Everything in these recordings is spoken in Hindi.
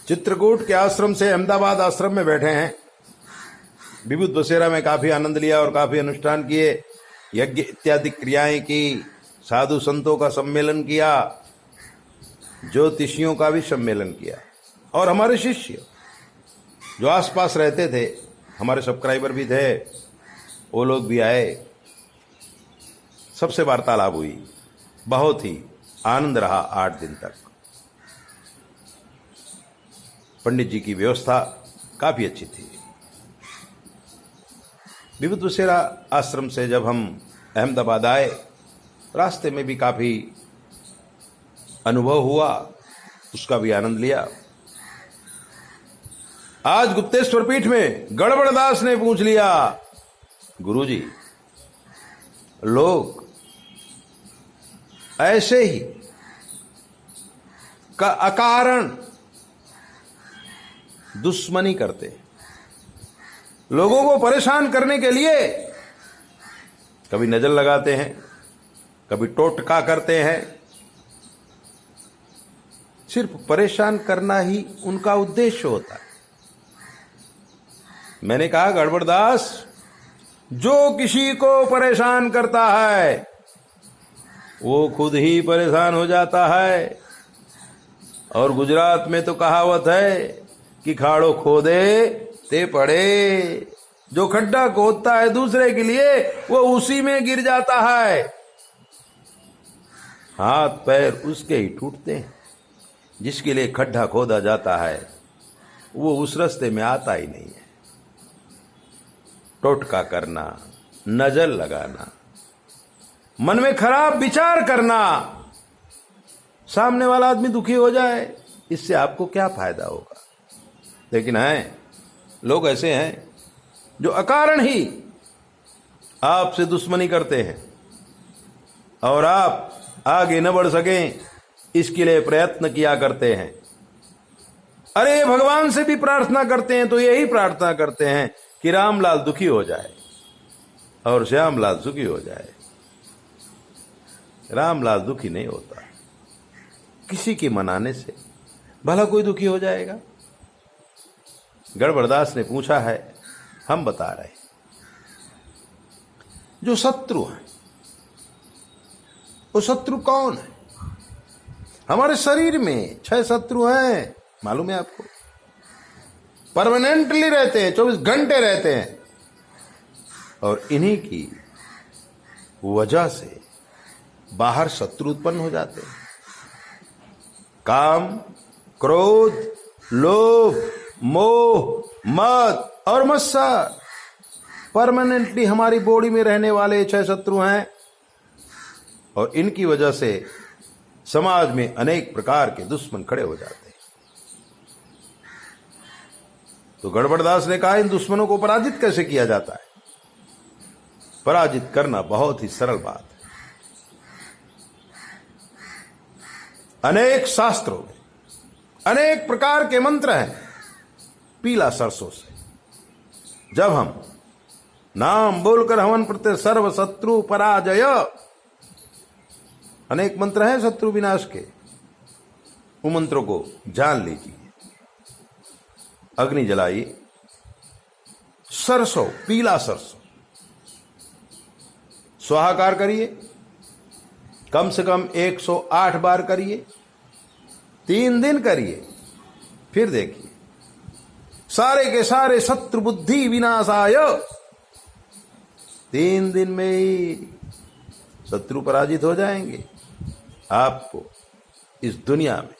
चित्रकूट के आश्रम से अहमदाबाद आश्रम में बैठे हैं। विभूत बसेरा में काफी आनंद लिया और काफी अनुष्ठान किए, यज्ञ इत्यादि क्रियाएं की, साधु संतों का सम्मेलन किया, ज्योतिषियों का भी सम्मेलन किया। और हमारे शिष्य जो आसपास रहते थे, हमारे सब्सक्राइबर भी थे, वो लोग भी आए, सबसे वार्तालाप हुई। बहुत ही आनंद रहा 8 दिन तक। पंडित जी की व्यवस्था काफी अच्छी थी। विभूत बसेरा आश्रम से जब हम अहमदाबाद आए, रास्ते में भी काफी अनुभव हुआ, उसका भी आनंद लिया। आज गुप्तेश्वर पीठ में गड़बड़दास ने पूछ लिया, गुरुजी, लोग ऐसे ही का अकारण दुश्मनी करते, लोगों को परेशान करने के लिए कभी नजर लगाते हैं, कभी टोटका करते हैं, सिर्फ परेशान करना ही उनका उद्देश्य होता है। मैंने कहा, गड़बड़दास, जो किसी को परेशान करता है वो खुद ही परेशान हो जाता है। और गुजरात में तो कहावत है कि खाड़ो खोदे ते पड़े। जो खड्डा खोदता है दूसरे के लिए, वो उसी में गिर जाता है। हाथ पैर उसके ही टूटते हैं। जिसके लिए खड्डा खोदा जाता है वो उस रास्ते में आता ही नहीं है। टोटका करना, नजर लगाना, मन में खराब विचार करना, सामने वाला आदमी दुखी हो जाए, इससे आपको क्या फायदा होगा। लेकिन हैं लोग ऐसे हैं जो अकारण ही आपसे दुश्मनी करते हैं और आप आगे न बढ़ सकें इसके लिए प्रयत्न किया करते हैं। अरे भगवान से भी प्रार्थना करते हैं तो यही प्रार्थना करते हैं कि रामलाल दुखी हो जाए और श्यामलाल सुखी हो जाए। रामलाल दुखी नहीं होता, किसी के मनाने से भला कोई दुखी हो जाएगा। गड़बड़दास ने पूछा है, हम बता रहे। जो शत्रु हैं, वो शत्रु कौन है? हमारे शरीर में 6 शत्रु हैं, मालूम है आपको? परमानेंटली रहते हैं, 24 घंटे रहते हैं। और इन्हीं की वजह से बाहर शत्रु उत्पन्न हो जाते हैं। काम, क्रोध, लोभ, मोह, मद और मत्सर परमानेंटली हमारी बॉडी में रहने वाले 6 शत्रु हैं। और इनकी वजह से समाज में अनेक प्रकार के दुश्मन खड़े हो जाते हैं। तो गड़बड़दास ने कहा, इन दुश्मनों को पराजित कैसे किया जाता है? पराजित करना बहुत ही सरल बात है। अनेक शास्त्रों में अनेक प्रकार के मंत्र हैं। पीला सरसों से जब हम नाम बोलकर हवन प्रत्यय सर्व शत्रु पराजय, अनेक मंत्र हैं शत्रु विनाश के, उन मंत्रों को जान लीजिए। अग्नि जलाइए, सरसों, पीला सरसों स्वाहाकार करिए, कम से कम 108 बार करिए, 3 दिन करिए, फिर देखिए सारे के सारे शत्रु बुद्धि विनाशाय। 3 दिन में ही शत्रु पराजित हो जाएंगे। आपको इस दुनिया में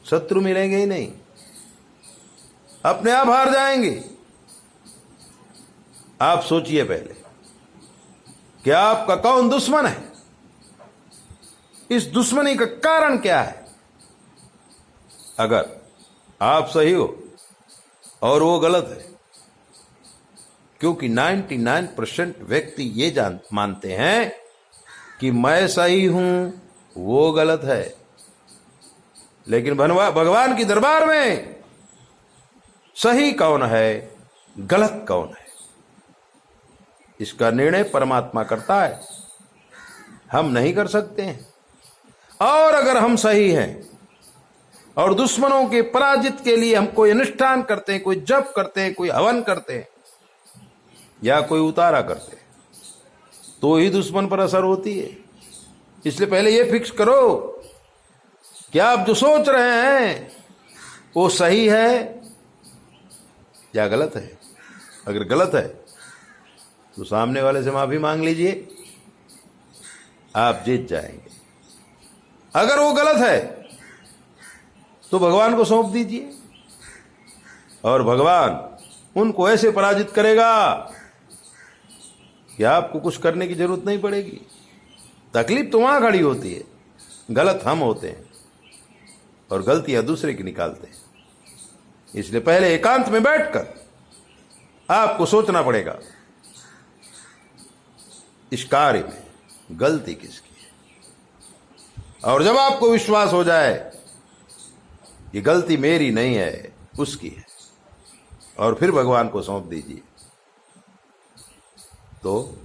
शत्रु मिलेंगे ही नहीं, अपने आप हार जाएंगे। आप सोचिए पहले कि आपका कौन दुश्मन है, इस दुश्मनी का कारण क्या है। अगर आप सही हो और वो गलत है, क्योंकि 99% व्यक्ति ये मानते हैं कि मैं सही हूं, वो गलत है। लेकिन भगवान की दरबार में सही कौन है, गलत कौन है, इसका निर्णय परमात्मा करता है, हम नहीं कर सकते हैं। और अगर हम सही हैं और दुश्मनों के पराजित के लिए हम कोई अनुष्ठान करते हैं, कोई जप करते हैं, कोई हवन करते हैं या कोई उतारा करते हैं, तो ही दुश्मन पर असर होती है। इसलिए पहले ये फिक्स करो कि आप जो सोच रहे हैं वो सही है या गलत है। अगर गलत है तो सामने वाले से माफी मांग लीजिए, आप जीत जाएंगे। अगर वो गलत है तो भगवान को सौंप दीजिए और भगवान उनको ऐसे पराजित करेगा कि आपको कुछ करने की जरूरत नहीं पड़ेगी। तकलीफ तो वहां खड़ी होती है, गलत हम होते हैं और गलतियां दूसरे की निकालते हैं। इसलिए पहले एकांत में बैठकर आपको सोचना पड़ेगा इस कार्य में गलती किसकी है। और जब आपको विश्वास हो जाए कि गलती मेरी नहीं है, उसकी है, और फिर भगवान को सौंप दीजिए, तो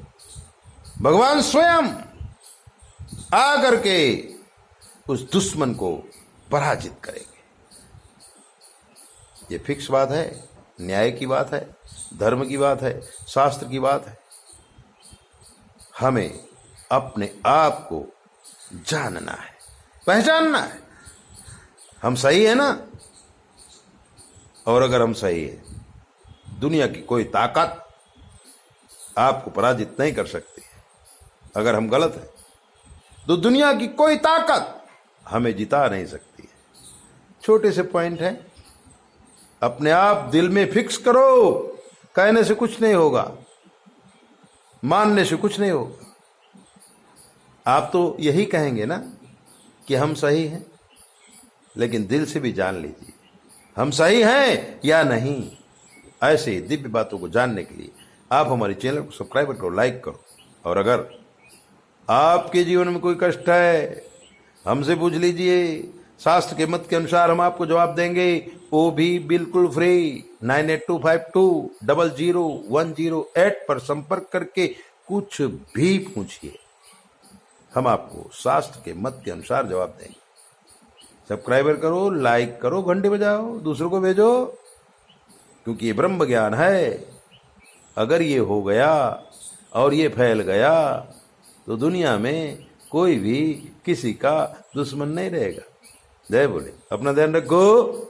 भगवान स्वयं आकर के उस दुश्मन को पराजित करेंगे। ये फिक्स बात है, न्याय की बात है, धर्म की बात है, शास्त्र की बात है। हमें अपने आप को जानना है, पहचानना है, हम सही है ना। और अगर हम सही है, दुनिया की कोई ताकत आपको पराजित नहीं कर सकती। अगर हम गलत हैं तो दुनिया की कोई ताकत हमें जिता नहीं सकती है। छोटे से पॉइंट है, अपने आप दिल में फिक्स करो। कहने से कुछ नहीं होगा, मानने से कुछ नहीं होगा। आप तो यही कहेंगे ना कि हम सही हैं, लेकिन दिल से भी जान लीजिए हम सही हैं या नहीं। ऐसे दिव्य बातों को जानने के लिए आप हमारे चैनल को सब्सक्राइब करो, लाइक करो। और अगर आपके जीवन में कोई कष्ट है, हमसे पूछ लीजिए। शास्त्र के मत के अनुसार हम आपको जवाब देंगे, वो भी बिल्कुल फ्री। 9825200108 पर संपर्क करके कुछ भी पूछिए, हम आपको शास्त्र के मत के अनुसार जवाब देंगे। सब्सक्राइबर करो, लाइक करो, घंटे बजाओ, दूसरों को भेजो, क्योंकि ये ब्रह्म ज्ञान है। अगर ये हो गया और ये फैल गया तो दुनिया में कोई भी किसी का दुश्मन नहीं रहेगा। जय बोले, अपना ध्यान रखो।